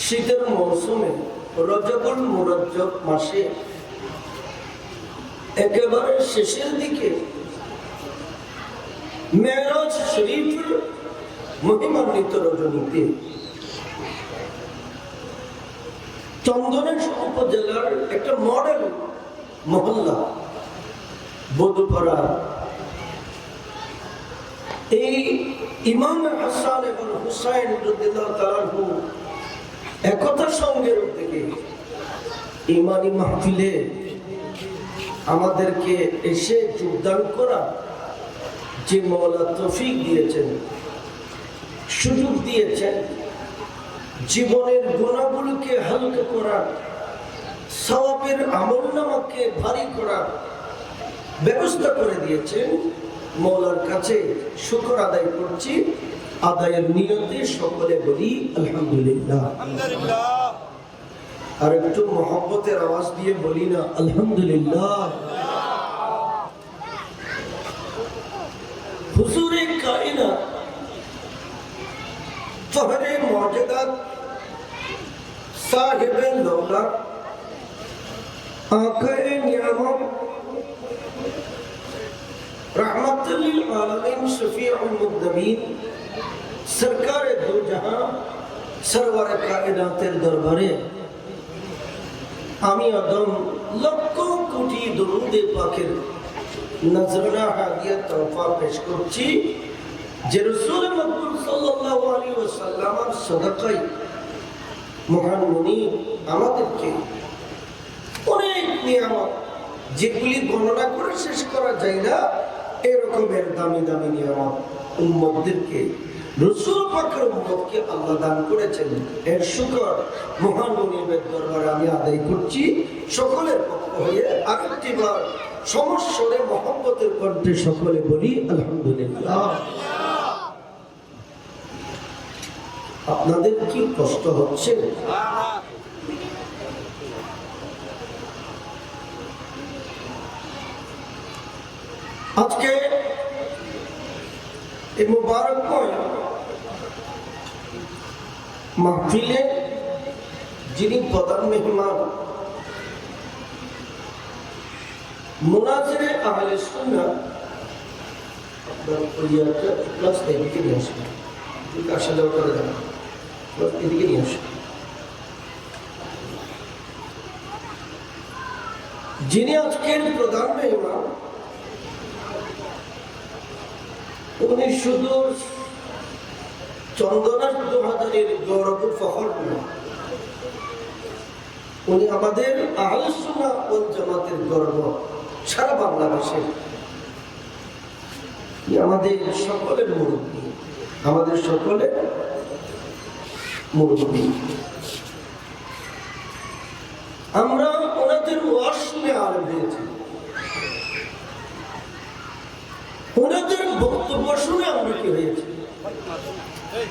শীতের মৌসুমে রজবুল মুরজ্জব মাসে একেবারে শেষের দিকে মেরাজ শরীফের মহিমান্বিত রজনীতে চন্দনেশ্বর উপজেলার একটা মডেল মহল্লা বধুপাড়া, এই ইমাম হাসান এবং হুসাইন রাদিয়াল্লাহু তাআলা আনহু একতা সঙ্গের থেকে ইমানি মাহফিলে আমাদেরকে এসে যোগদান করা যে মওলা তৌফিক দিয়েছেন, সুযোগ দিয়েছেন, জীবনের গুণাগুলোকে হালকা করা, সওয়াবের আমলনামাকে ভারী করা ব্যবস্থা করে দিয়েছেন, মওলার কাছে শুকর আদায় করছি। আদায়ের নিয়তে সকলে বলি আলহামদুলিল্লাহ। আর একটু মহব্বতের আওয়াজ দিয়ে বলি না আলহামদুলিল্লাহ। হুজুরে কায়নাত, ফহরে মুআজিজাত, সাহেবে দৌলত, আকায়ে নিয়ামত, रहमतुल लिल आलमीन, शफीउल मुक़द्दमीन, सरकारे दो जहां, सरवर कायनातेर दरबारे আমি আদম লক্ষ কোটি দরুদে পাকের নজরানা হাদিয়া তোহফা পেশ করছি যে রাসূল মকবুল সাল্লাল্লাহু আলাইহি ওয়াসাল্লামের সাদাকায় মহান মুনি আমাদেরকে অনেক নিয়ামত, যেগুলি গণনা করে শেষ করা যায় না, এরকমের দামি দামি নিয়ামত উম্মতদেরকে, রাসূল পাকের উম্মতকে আল্লাহ দান করেছেন। এর শুকর মহান মুনিবের দরবারে আমি আদায় করছি সকলের পক্ষ হয়ে। আরেকটিবার সমস্বরে মহব্বতের কণ্ঠে সকলে বলি আলহামদুলিল্লাহ। আপনাদের কি কষ্ট হচ্ছে? আজকে এই মুবারকময় মাহফিলে যিনি প্রধান মেহমান, মুনাজিরে আহলে সুন্নাহ, আপনার ওইয়াটা ক্লাস এদিকে নিয়ে আসবেন, আসা যাওয়া করে দেন, এদিকে নিয়ে আসবেন। যিনি আজকের প্রধান মেহমান, উনি শুধু চন্দনা দোহাজারের গৌরব ফখর না, উনি আমাদের আহলে সুন্নাহ ওয়াল জামাতের গর্ব, সারা বাংলাদেশের আমাদের সকলের মুরব্বী, আমাদের সকলের মুরব্বী। আমরা ওনাদের ওয়াজ শুনে আলেম হয়েছি, ওনাদের বক্তব্য শুনে আমরা কি হয়েছি?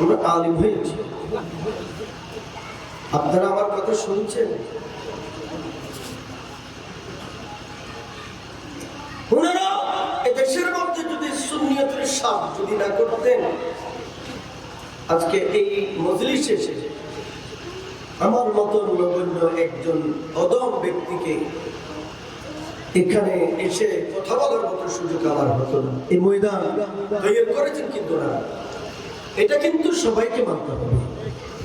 আমরা আলিম হয়েছি। আপনারা আমার কথা শুনছেন? ওনারা এদেশের মধ্যে যদি সুন্নিয়তের সাথ যদি না করতেন, আজকে এই মজলিসে এসে আমার মতো নগণ্য একজন অদম ব্যক্তিকে এখানে এসে কথা বলার মতো সুযোগ আমার হতো না। এই ময়দান তৈরি করেছেন কিন্তু না, এটা কিন্তু সবাইকে মানতে হবে,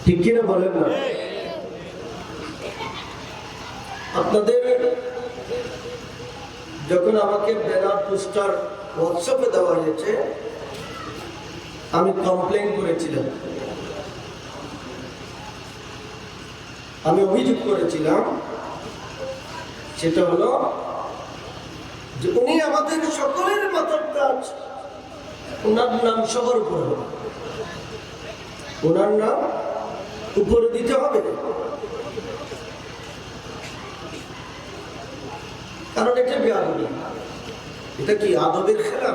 ঠিক কিনা বলেন না? আপনাদের যখন আমাকে ব্যানার পোস্টার হোয়াটসঅ্যাপে দেওয়া হয়েছে, আমি কমপ্লেন করেছিলাম, আমি অভিযোগ করেছিলাম, সেটা হলো যে উনি আমাদের সকলের মাথার তাজ, ওনার নাম সবার উপর হবে, ওনার নাম উপরে দিতে হবে, কারণ এটা বেআদবি। এটা কি আদবের খেলা?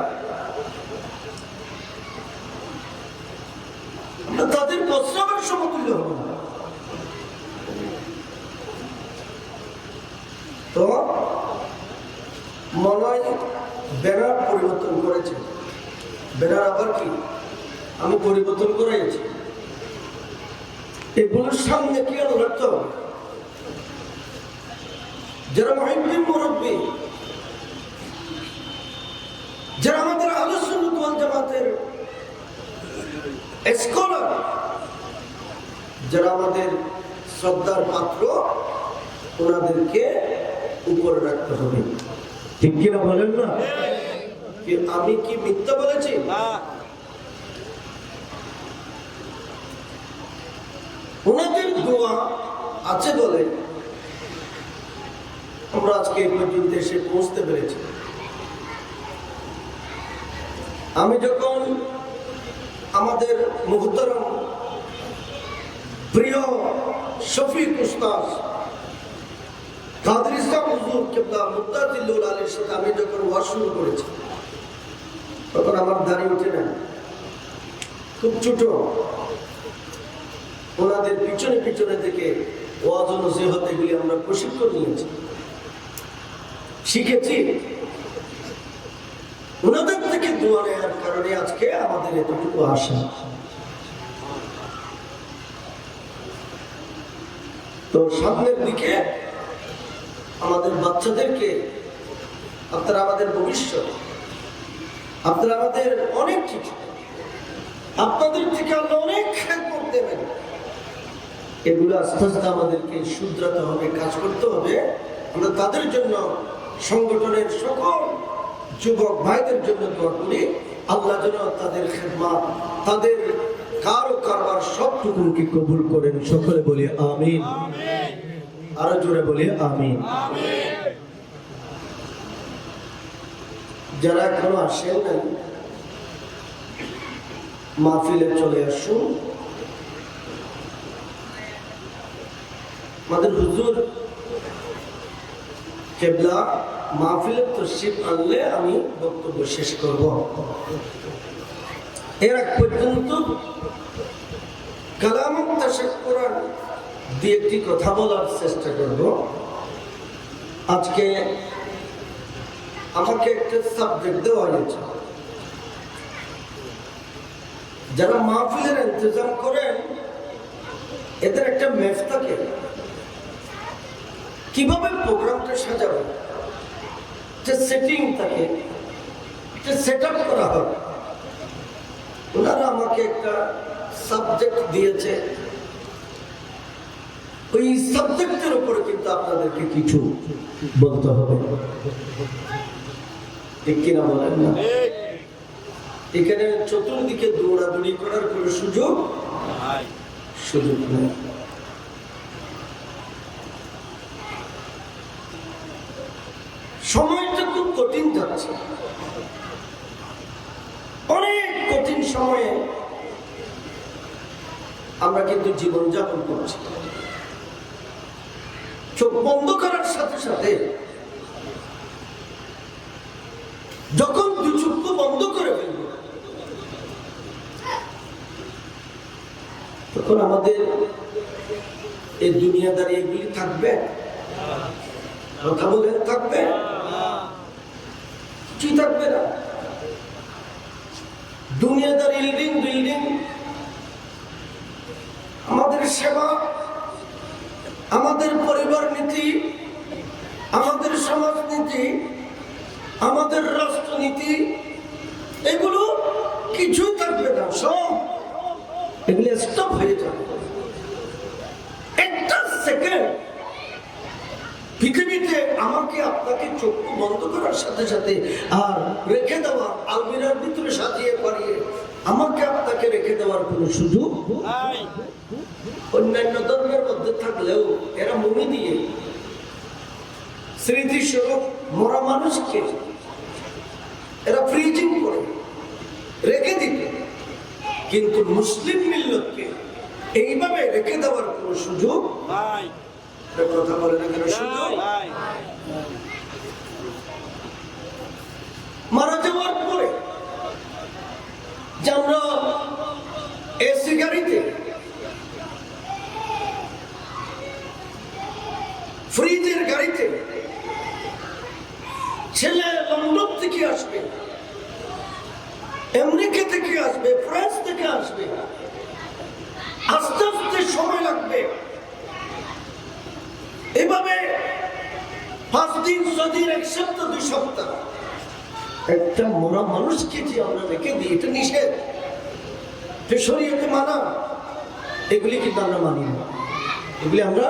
তাদের প্রস্তাবের সমতুল্য হবে না। তো মনে হয় ব্যানার পরিবর্তন করেছে, ব্যানার আবার কি আমি পরিবর্তন করেছি। এগুলোর সামনে কি রাখতে হবে? যারা মুহিদ্দিন মুরব্বী, যারা আমাদের আহলে সুন্নাত ওয়াল জামাতের স্কলার, যারা আমাদের শ্রদ্ধার পাত্র, ওনাদেরকে উপরে রাখতে হবে। ঠিক কিনা বলেন না? আমি কি মিথ্যা বলেছি? ওনাদের দোয়া আছে বলে আমরা আজকে এই পর্যন্ত এসে পৌঁছতে পেরেছি। আমি যখন আমাদের মুহতারাম প্রিয় শফিক উস্তাদ কাদের ইসলাম হুজুর কিবলা মুত্তাজিল্লুল আলীর সাথে আমি যখন ওয়াজ শুরু করেছি, তখন আমার দাঁড়িয়ে উঠে না, খুব ছোট। ওনাদের পিছনে পিছনে থেকে ওয়াজ ও নসিহত এগুলি আমরা প্রশিক্ষণ নিয়েছি, শিখেছি। ওনাদের থেকে দোয়া নেওয়ার কারণে আজকে আমাদের এতটুকু আসা। তো সামনের দিকে আমাদের বাচ্চাদেরকে, আপনারা আমাদের ভবিষ্যৎ, আপনারা আমাদের অনেক কিছু, আপনাদের থেকে আল্লাহ অনেক খেদমত দেবেন। এগুলো আস্তে আস্তে আমাদেরকে শুধরাতে হবে, কাজ করতে হবে। আমরা তাদের জন্য, সংগঠনের সকল যুবক ভাইদের জন্য দোয়া করি, আল্লাহ যেন তাদের খেদমত, তাদের কারবার সবটুকুকে কবুল করেন। সকলে বলি আমিন। আরো জোরে বলি আমিন। যারা এখনো আসেন নাই, মাহফিলে চলে আসুন। আমাদের হুজুর কেবলা মাহফিলের তশরিফ আনলে আমি বক্তব্য শেষ করব। এর আগ পর্যন্ত কালামুত তাশাক্কুরান দিয়ে একটি কথা বলার চেষ্টা করব। আজকে আমাকে একটা সাবজেক্ট দেওয়া হয়েছে, যারা মাহফিলের ইন্তজাম করেন এদের একটা মেফ থাকে, কিভাবে প্রোগ্রামটা সাজাবে, যে সেটিং থাকে, যে সেট আপ করা হয়। ওনারা আমাকে একটা সাবজেক্ট দিয়েছে, ওই সাবজেক্টের উপরে কিন্তু আপনাদেরকে কিছু বলতে হবে। ঠিক কিনা বলেন না? এখানে চতুর্দিকে দৌড়াদৌড়ি করার কোনো সুযোগ নেই। সময়টা খুব কঠিন যাচ্ছে, অনেক কঠিন সময়ে আমরা কিন্তু জীবনযাপন করছি। চোখ বন্ধ করার সাথে সাথে, যখন দু চক্ষু বন্ধ করে ফেলব, তখন আমাদের এই দুনিয়াদারি এগুলি থাকবে? কথা বলে থাকবে? কি থাকবে না। দুনিয়াদারি বিল্ডিং, আমাদের সেবা, আমাদের পরিবার নীতি, আমাদের সমাজনীতি, আমাদের রাষ্ট্রনীতি, এগুলো কিছুই থাকবে না। সব এগুলো স্টপ হয়ে যাবে। একটা সেকেন্ড পৃথিবীতে আমাকে আপনাকে চক্ষু বন্ধ করার সাথে সাথে আর রেখে দেওয়া, আলমিরার ভিতরে সাজিয়ে পারিয়ে আমাকে আপনাকে রেখে দেওয়ার কোনো সুযোগ নাই। অন্যান্য ধর্মের মধ্যে থাকলেও এরা মমি দিয়ে স্মৃতিস্বরূপ মরা মানুষকে এরা ফ্রিজিং করে রেখে দিবে, কিন্তু মুসলিম মিল্লতকে এইভাবে রেখে দেওয়ার কোনো সুযোগ নাই। কথা বলে না কেন? সুযোগ মারা যাওয়ার পরে যে আমরা এসি গাড়িতে, ফ্রিজের গাড়িতে, ছেলে লন্ডন থেকে আসবে, আমেরিকা থেকে আসবে, ফ্রান্স থেকে আসবে, আস্তে আস্তে সময় লাগবে। এভাবে 5 দিন 6 দিন 1 সপ্তাহ 2 সপ্তাহ একটা মরা মানুষকে যে আমরা রেখে দিই, এটা নিষেধ, শরীয়তে মানা। এগুলি কিন্তু আমরা মানি না। এগুলি আমরা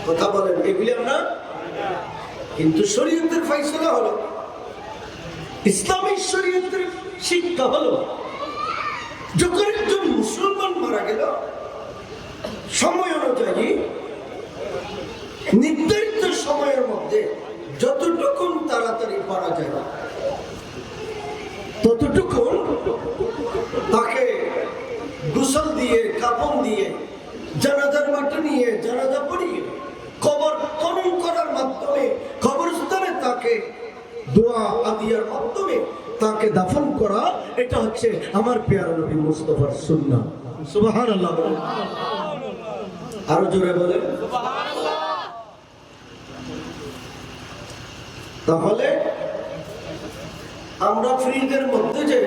কথা বলেন, এগুলি আমরা কিন্তু শরীয়তের ফয়সালা হলো, ইসলামী শরীয়তের শিক্ষা হলো, যখন একজন মুসলমান মারা গেল সময় অনুযায়ী নির্ধারিত সময়ের মধ্যে যতটুকু তাড়াতাড়ি পারা যায় ততটুকু তাকে গোসল দিয়ে, কাফন দিয়ে, জানাজার মাটি নিয়ে, জানাজা পড়িয়ে, কবর খনন করার মাধ্যমে, কবরস্থানে তাকে দোয়া আদিয়ার মাধ্যমে তাকে দাফন করা, এটা হচ্ছে আমার পেয়ারা নবী মুস্তাফার সুন্নাহ। সুবহানাল্লাহ। আরো জোরে বলেন সুবহানাল্লাহ। তাহলে আমরা ফ্রিজের মধ্যে যে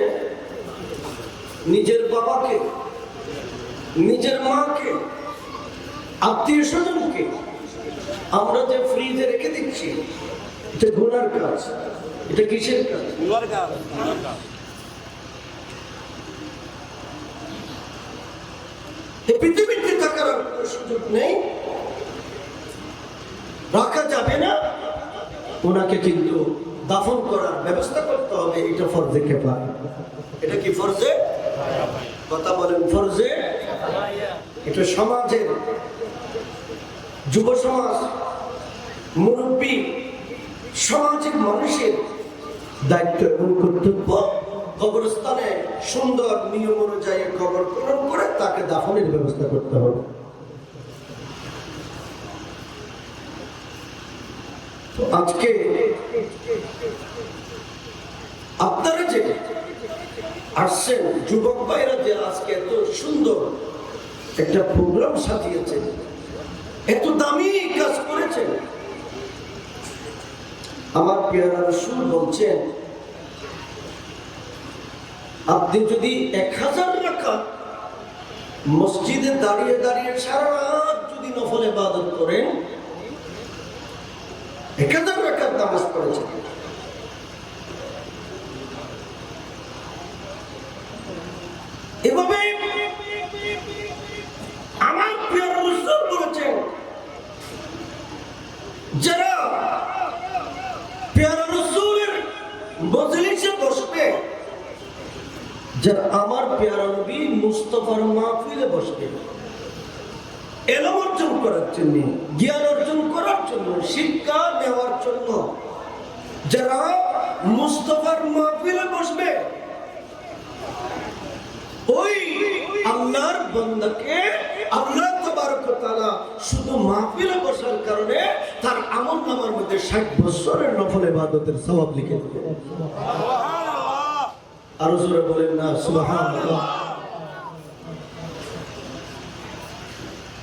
নিজের বাবাকে, নিজের মাকে, আত্মীয় স্বজনকে আমরা যে ফ্রিজে রেখে দিচ্ছি, এটা গুনার কাজ। এটা কিসের কাজ? গুনার কাজ। এই পৃথিবীতে থাকার সুযোগ নেই, রাখা যাবে না, ওনাকে কিন্তু দাফন করার ব্যবস্থা করতে হবে। এটা ফরজে কিফায়া। এটা কি ফরজে? কথা বলেন ফরজে। এটা সমাজের যুব সমাজ, মুরব্বী, সামাজিক মানুষের দায়িত্ব এবং কর্তব্য। কবরস্থানে সুন্দর নিয়ম অনুযায়ী কবর খনন করে তাকে দাফনের ব্যবস্থা করতে হবে। তো আজকে আপনারা যে আসছেন, যুবক ভাইরা যে আজকে এত সুন্দর একটা প্রোগ্রাম সাজিয়েছেন, এত দামি কাজ করেছেন, আমার পেয়ারা রাসূল বলছেন, আপনি যদি 1000 রাকাত মসজিদে দাঁড়িয়ে দাঁড়িয়ে সারা রাত যদি নফল ইবাদত করেন, 1000 রাকাত নামাজ পড়েছেন, এভাবে আমার পেয়ারা রাসূল বলেছেন, যারা পেয়ারা রাসূলের মজলিসে বসবে, যারা আমার পেয়ারা নবী মুস্তাফার মাহফিলে বসবে, ইলম অর্জন করার জন্য, জ্ঞান অর্জন করার জন্য, শিক্ষা নেওয়ার জন্য, যারা মুস্তাফার মাহফিলে বসবে, ওই আল্লাহর বান্দাকে আল্লাহ তাবারক ওয়া তাআলা শুধু মাহফিলে বসার কারণে তার আমলনামার মধ্যে 60 বছরের নফল ইবাদতের সওয়াব লিখে দিবে। সুবহানাল্লাহ। আরো জোরে বলেন না সুবহানাল্লাহ।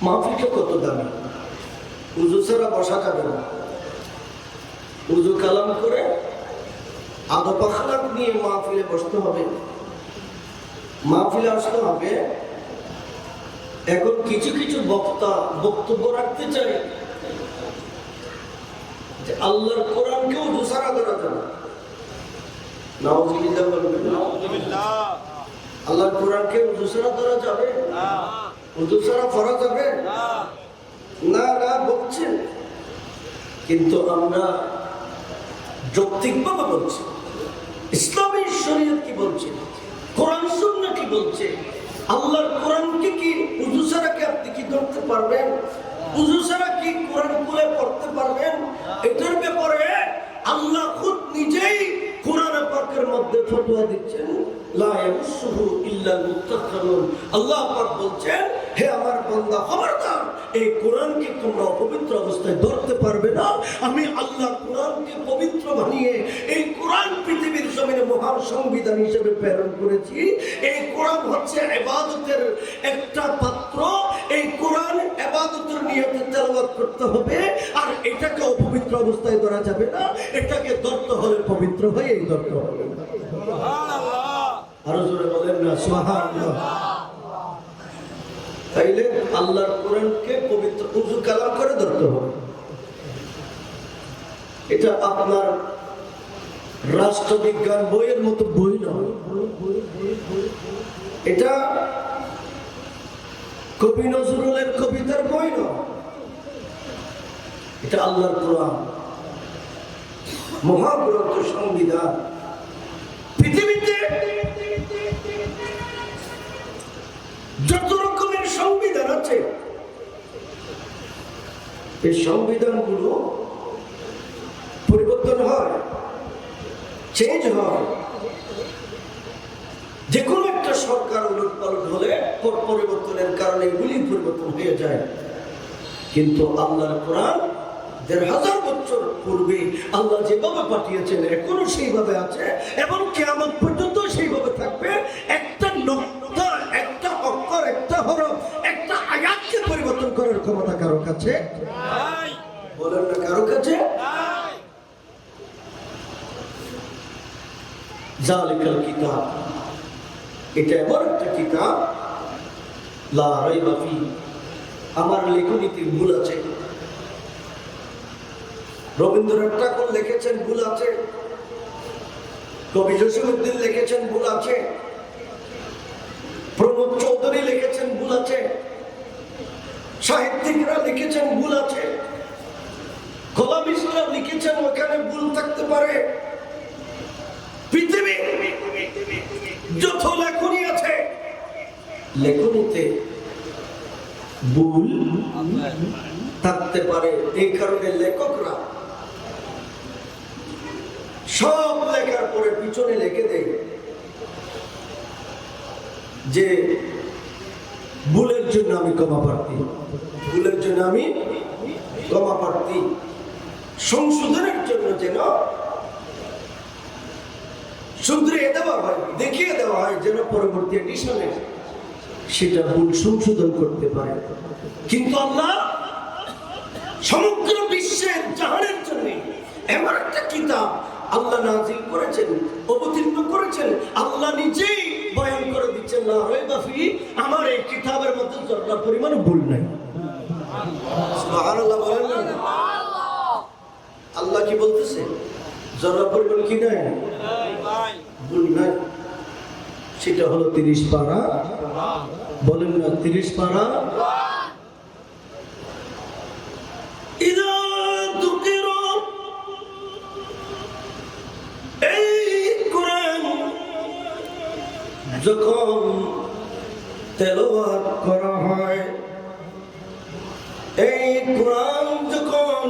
মাহফিলটা কত দামি! উযু ছাড়া বসা যাবে না। উযু কালাম করে আদব আখলাক নিয়ে মাহফিলে বসতে হবে, মাহফিলে আসতে হবে। এখন কিছু কিছু বক্তা বক্তব্য রাখতে চায় যে আল্লাহর কোরআনকেও দোষারা করা যাবে। নাউযুবিল্লাহ বলবেন নাউযুবিল্লাহ। আল্লাহর কোরআনকেও দোষারা করা যাবে না, দোষারা করা যাবে না, না না বলছেন। কিন্তু আমরা যৌক্তিকভাবে বলছি, ইসলামী শরীয়ত কি বলছে, কোরআন সুন্নাহ কি বলছে। আল্লাহর কোরআনকে কি উযু ছাড়া কি আপনি কি ধরতে পারবেন? উযু ছাড়া কি কোরআন খুলে পড়তে পারবেন? এটার ব্যাপারে আল্লাহ খুদ নিজেই কোরআন পাকের মধ্যে ফতোয়া দিচ্ছেন, লা ইয়ামসুহু ইল্লাল মুত্তাকিউন। আল্লাহ পাক বলছেন, হে আমার বান্দা, খবরদার এই কোরআনকে তোমরা অপবিত্র অবস্থায় ধরতে পারবে না। আমি আল্লাহ কোরআনকে পবিত্র বানিয়ে এই কোরআন পৃথিবীর জমিনে মহান সংবিধান হিসেবে প্রেরণ করেছি। এই কোরআন হচ্ছে ইবাদতের একটা পাত্র। এই কোরআন ইবাদতের নিয়তে তেলাওয়াত করতে হবে, আর এটাকে অপবিত্র অবস্থায় ধরা যাবে না। এটাকে ধরতে হলে পবিত্র হয়েই ধরতে হবে। সুবহানাল্লাহ। আরো জোরে বলেন না সুবহানাল্লাহ। তাইলে আল্লাহর কোরআনকে পবিত্র উযু কালাম করে ধরতে হবে। এটা আপনার রাষ্ট্রবিজ্ঞান বইয়ের মতো বই নয়, এটা কবি নজরুলের কবিতার বই নয়, এটা আল্লাহর কোরআন, মহাগ্রন্থ, সংবিধান। পৃথিবীতে যত রকমের সংবিধান আছে, এই সংবিধানগুলো পরিবর্তন হয়, চেঞ্জ হয়। যে কোনো একটা সরকার উলটপালট হলে পরিবর্তনের কারণে এগুলি পরিবর্তন হয়ে যায়। কিন্তু আল্লাহর কোরআন ১,৫০০ বছর পূর্বে আল্লাহ যেভাবে পাঠিয়েছেন এখনো সেইভাবে আছে এবং কিয়ামত পর্যন্ত সেইভাবে থাকবে। একটা নুকতা, একটা অক্ষর, একটা হরফ, একটা আয়াতকে পরিবর্তন করার ক্ষমতা কারো কাছে নাই। বলেন না, কারো কাছে নাই। জালিকাল কিতাব, এটা এমন একটা কিতাব, লা রাইবা ফীহি, আমার লেখনীতে ভুল আছে। রবীন্দ্রনাথ ঠাকুর লিখেছেন ভুল আছে, কবি জসীমউদ্দিন লিখেছেন ভুল আছে, প্রমোদ চৌধুরী লিখেছেন ভুল আছে, সাহিত্যিকরা লিখেছেন ভুল আছে, কলামিস্টরা লিখেছেন ওখানে ভুল থাকতে পারে। পৃথিবী যত লেখনী আছে, লেখনীতে ভুল থাকতে পারে। এই কারণে লেখকরা সব লেখার পরে পিছনে লিখে দেয় যে ভুলের জন্য আমি ক্ষমা প্রার্থী, ভুলের জন্য আমি ক্ষমা প্রার্থী। সংশোধনের জন্য যেন শুধরিয়ে দেওয়া হয়, দেখিয়ে দেওয়া হয়, যেন পরবর্তী এডিশনে সেটা ভুল সংশোধন করতে পারে। কিন্তু আল্লাহ সমগ্র বিশ্বের জাহানের জন্য এমন একটা কিতাব আল্লাহ নাযিল করেছেন, অবতীর্ণ করেছেন। আল্লাহ নিজেই বয়ান করে দিচ্ছেন, লা রাইবা ফীহি, আমার এই কিতাবের মধ্যে যতটা পরিমাণ ভুল নাই। সুবহানাল্লাহ বলেন না? আল্লাহ কি বলতেছে? যতটা পরিমাণ কি নাই, ভুল নাই। সেটা হলো ৩০ পারা। বলেন না, ৩০ পারা। ইযা যুকিরা, এই কোরআন যখন তেলাওয়াত করা হয়, এই কোরআন যখন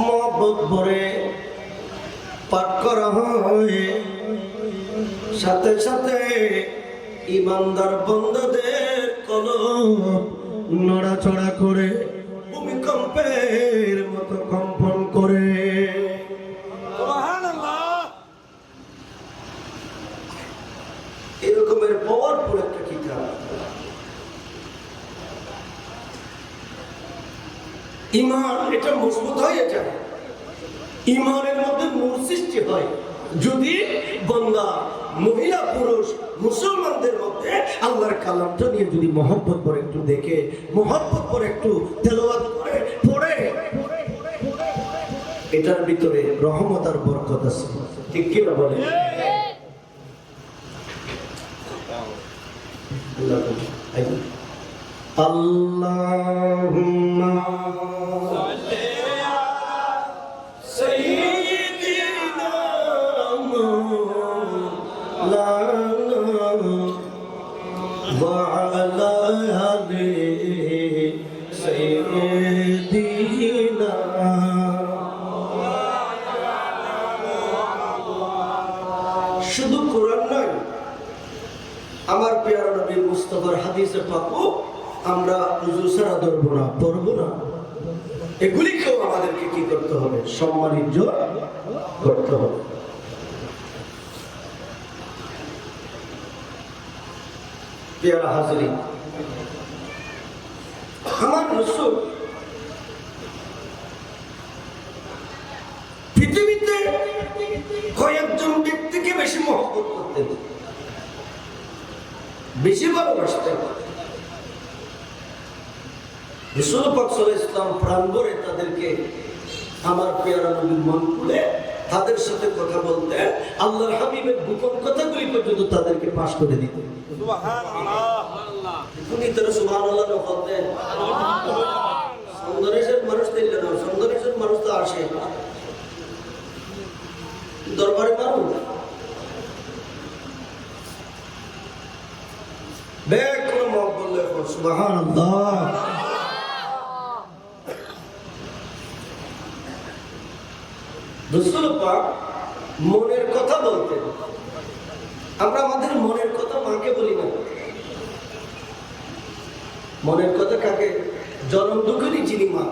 মহব্বত ভরে পাঠ করা হয়, সাথে সাথে ইমানদার বান্দাদের কলব নড়াচড়া করে, ভূমিকম্পের মতো কম্পন করে। এরকমের পাওয়ারফুল একটা কিতাব। ঈমান এটা মজবুত হয়ে যায়, ঈমানের মধ্যে নূর সৃষ্টি হয় যদি বান্দা, মহিলা, পুরুষ, মুসলমানদের মধ্যে আল্লাহর কালামটা নিয়ে যদি মহব্বত করে একটু দেখে, মহব্বত করে একটু তেলাওয়াত করে পড়ে, এটার ভিতরে রহমত আর বরকত আছে। ঠিক কি না বলে? আল্লাহুম্মা সাল্লি আলা সাইয়্যিদিনা মাওলানা ওয়া আলা আলি সাইয়্যিদিনা। শুধু কোরআন নয়, আমার প্রিয় নবী মুস্তাফার হাদিসে পাকও আমরা উযু ছাড়া ধরবো না, পড়বো না। এগুলিকেও আমাদেরকে কি করতে হবে? সম্মানিত করতে হবে। প্রিয় হাজিরিন, আমার রাসূল পৃথিবীতে কয়েকজন ব্যক্তিকে বেশি মহব্বত করতেন, বেশি ভালোবাসতেন। রাসূল পাক সাল্লাল্লাহু আলাইহি ওয়াসাল্লাম প্রাণ ভরে তাদেরকে আমার পেয়ারা নবীর মন খুলে তাদের সাথে কথা বলতে, আল্লাহর হাবিবের গোপন কথাগুলি পর্যন্ত তাদেরকে পাশ করে দিতে। উনি তারা সুবহানাল্লাহ বলতেন। সন্দেশের মানুষ দিল না, সন্দেশের মানুষ তো আসে দরবারে মানুষ বেগ করে মত বললে সুবহানাল্লাহ। রাসূল পাক মনের কথা বলতেন। আমরা আমাদের মনের কথা মাকে বলি না। মনের কথা কাকে? জনম দুঃখেরই যিনি মা,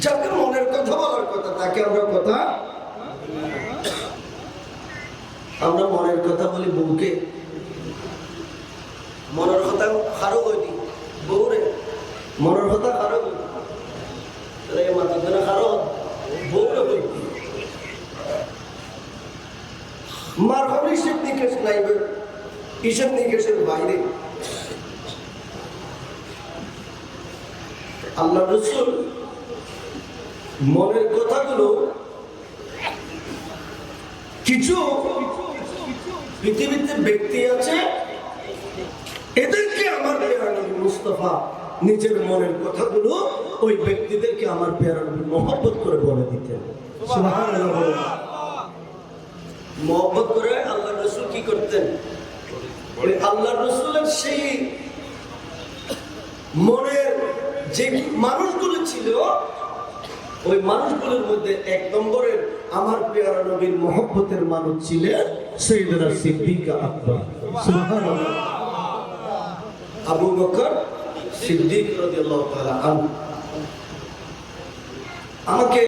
যাকে মনের কথা বলার কথা তাকে আমরা মনের কথা বলি বউকে। মনের কথা খারো হইনি বউরে, মনের কথা খারো হইনি মাথার জন্য খারো বউরে হইনি। মার হিসেব নিকেশ নাই, হিসেব নিকেশের বাইরে। আল্লাহ রাসূল মনের কথাগুলো কিছু পৃথিবীতে ব্যক্তি আছে, এদেরকে আমার পেয়ারা নবী মুস্তাফা নিজের মনের কথাগুলো ওই ব্যক্তিদেরকে আমার পেয়ারা নবী মহব্বত করে বলে দিতেন। সুবহানাল্লাহ। মহব্বত করে আল্লাহ রাসূল কি করতেন? ওই আল্লাহ রাসূলের সেই মনের যে মানুষগুলো ছিল, ওই মানুষগুলোর মধ্যে এক নম্বরের আমার পেয়ারা নবীর মহব্বতের মানুষ ছিলেন সাইয়েদনা সিদ্দিক আকবর। সুবহানাল্লাহ। আবু বকর সিদ্দিক রাদিয়াল্লাহু তাআলা আনহু। আমাকে